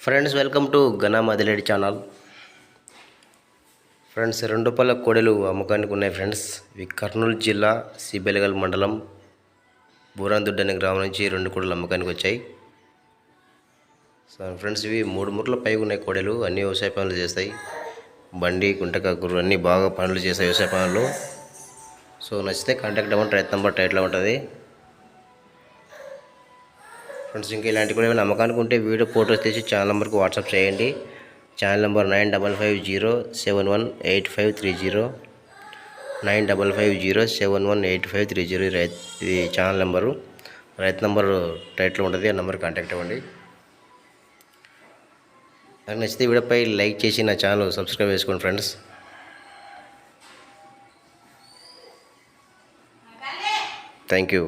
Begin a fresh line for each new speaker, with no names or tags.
Friends, welcome to ఘనా మదిలేడి channel. Friends, 2 పళ్ళ కోడెలు అమ్మకానికి ఉన్నాయి. ఫ్రెండ్స్, ఇవి కర్నూలు జిల్లా సిబెలగల్ మండలం బూరాందుడ్డి అనే గ్రామం నుంచి 2 కోడెలు అమ్మకానికి వచ్చాయి. సో ఫ్రెండ్స్, ఇవి 3 మూరల పైగా ఉన్నాయి కోడెలు. అన్ని వ్యవసాయ పనులు చేస్తాయి. బండి, గుంటకాకూరు అన్నీ బాగా పనులు చేస్తాయి వ్యవసాయ పనులు. సో నచ్చితే కాంటాక్ట్ అవ్వండి. రైతు నంబర్ టైట్లో ఉంటుంది. ఫ్రెండ్స్, ఇంకా ఇలాంటి కూడా ఏమైనా అమ్మకానికి ఉంటే వీడియో ఫోటోస్ తీసి ఛానల్ నెంబర్కి వాట్సాప్ చేయండి. Channel number 9550718530 9550718530. ఇది ఛానల్ నెంబరు. రైతు నెంబరు టైట్లో ఉంటుంది. ఆ నెంబర్ కాంటాక్ట్ అవ్వండి. నాకు నచ్చితే వీడియోపై లైక్ చేసి నా ఛానల్ సబ్స్క్రైబ్ చేసుకోండి ఫ్రెండ్స్. Thank you.